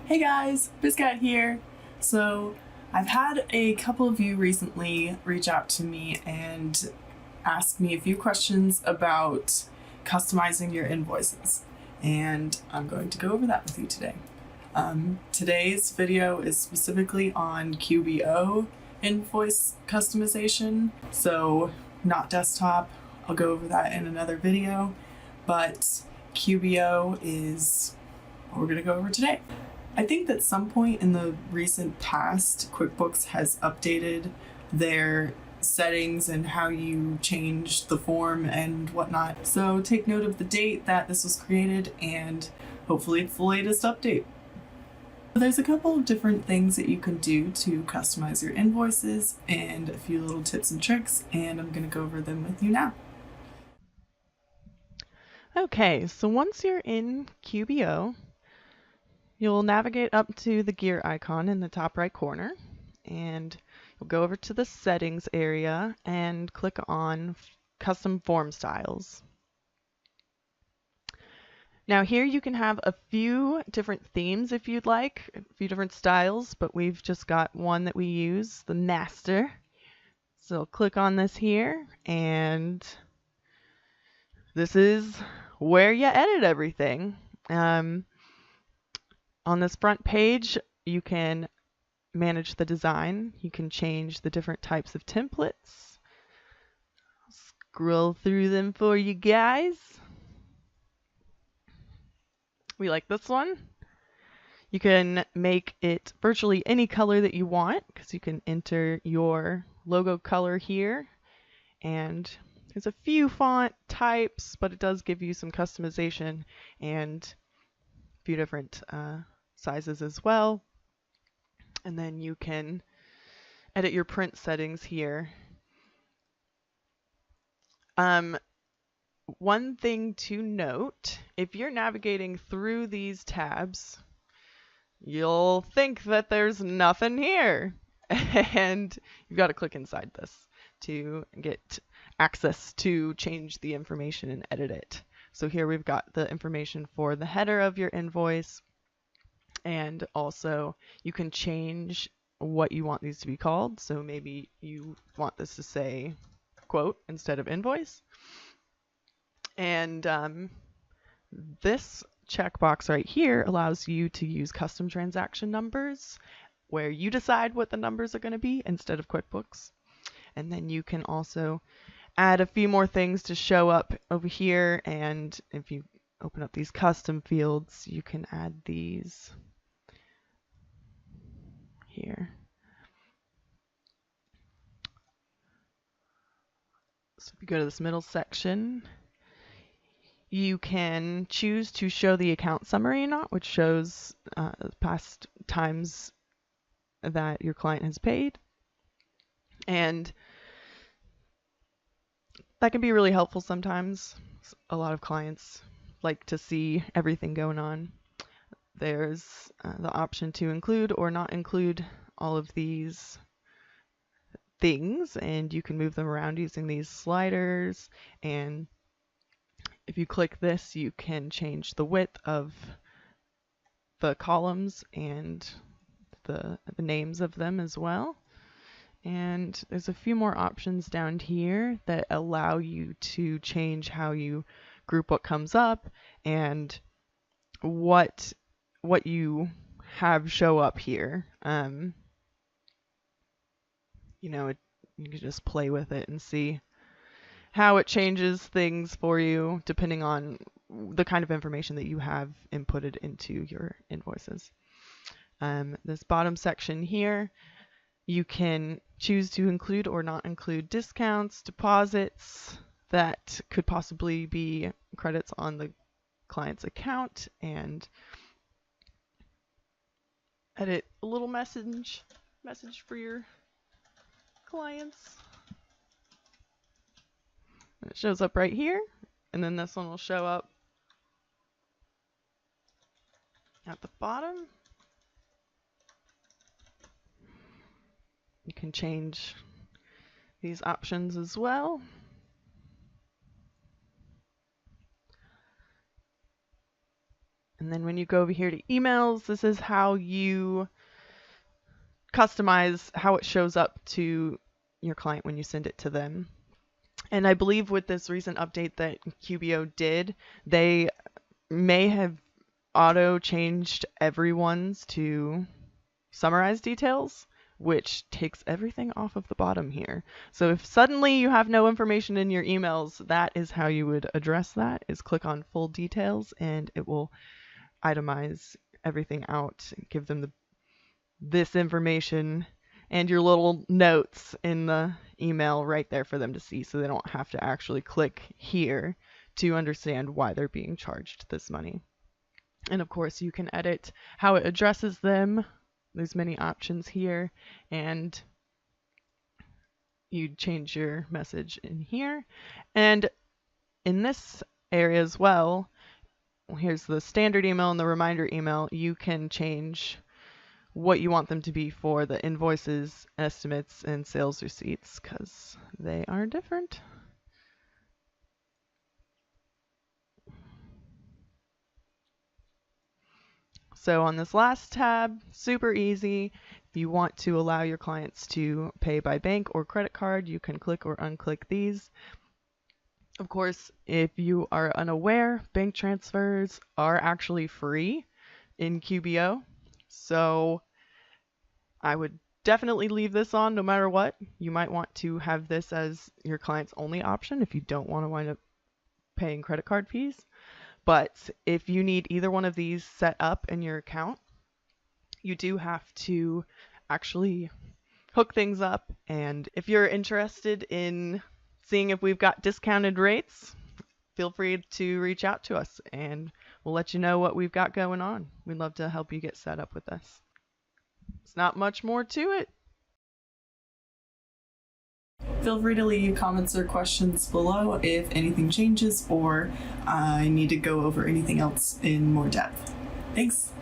Hey guys, BizCat here. So, I've had a couple of you recently reach out to me and ask me a few questions about customizing your invoices, and I'm going to go over that with you today. Today's video is specifically on QBO invoice customization, so not desktop. I'll go over that in another video, but QBO is what we're going to go over today. I think that some point in the recent past, QuickBooks has updated their settings and how you change the form and whatnot. So take note of the date that this was created and hopefully it's the latest update. There's a couple of different things that you can do to customize your invoices and a few little tips and tricks, and I'm going to go over them with you now. Okay, so once you're in QBO, you'll navigate up to the gear icon in the top right corner, and you'll go over to the settings area and click on custom form styles. Now here you can have a few different themes if you'd like, a few different styles, but we've just got one that we use, the master. So click on this here, and this is where you edit everything. On this front page, you can manage the design. You can change the different types of templates. Scroll through them for you guys. We like this one. You can make it virtually any color that you want because you can enter your logo color here. And there's a few font types, but it does give you some customization and a few different sizes as well. And then you can edit your print settings here. One thing to note, if you're navigating through these tabs, you'll think that there's nothing here. And you've got to click inside this to get access to change the information and edit it. So here we've got the information for the header of your invoice, and also you can change what you want these to be called. So maybe you want this to say quote instead of invoice. And this checkbox right here allows you to use custom transaction numbers where you decide what the numbers are going to be instead of QuickBooks. And then you can also add a few more things to show up over here. And if you open up these custom fields, you can add these here. So if you go to this middle section, you can choose to show the account summary or not, which shows past times that your client has paid. And that can be really helpful sometimes. A lot of clients like to see everything going on. There's the option to include or not include all of these things, and you can move them around using these sliders. And if you click this, you can change the width of the columns and the names of them as well. And there's a few more options down here that allow you to change how you group what comes up and what you have show up here. You can just play with it and see how it changes things for you depending on the kind of information that you have inputted into your invoices. This bottom section here, you can choose to include or not include discounts, deposits that could possibly be credits on the client's account, and edit a little message for your clients. And it shows up right here, and then this one will show up at the bottom. You can change these options as well. And then when you go over here to emails, this is how you customize how it shows up to your client when you send it to them. And I believe with this recent update that QBO did, they may have auto changed everyone's to summarize details, which takes everything off of the bottom here. So if suddenly you have no information in your emails, that is how you would address that, is click on full details and it will itemize everything out, give them this information and your little notes in the email right there for them to see, so they don't have to actually click here to understand why they're being charged this money. And of course you can edit how it addresses them. There's many options here, and you change your message in here. And in this area as well, here's the standard email and the reminder email. You can change what you want them to be for the invoices, estimates, and sales receipts, because they are different. So on this last tab, super easy. If you want to allow your clients to pay by bank or credit card, you can click or unclick these. Of course, if you are unaware, bank transfers are actually free in QBO. So I would definitely leave this on no matter what. You might want to have this as your client's only option if you don't want to wind up paying credit card fees. But if you need either one of these set up in your account, you do have to actually hook things up. And if you're interested in seeing if we've got discounted rates, feel free to reach out to us and we'll let you know what we've got going on. We'd love to help you get set up with us. It's not much more to it. Feel free to leave comments or questions below if anything changes or I need to go over anything else in more depth. Thanks.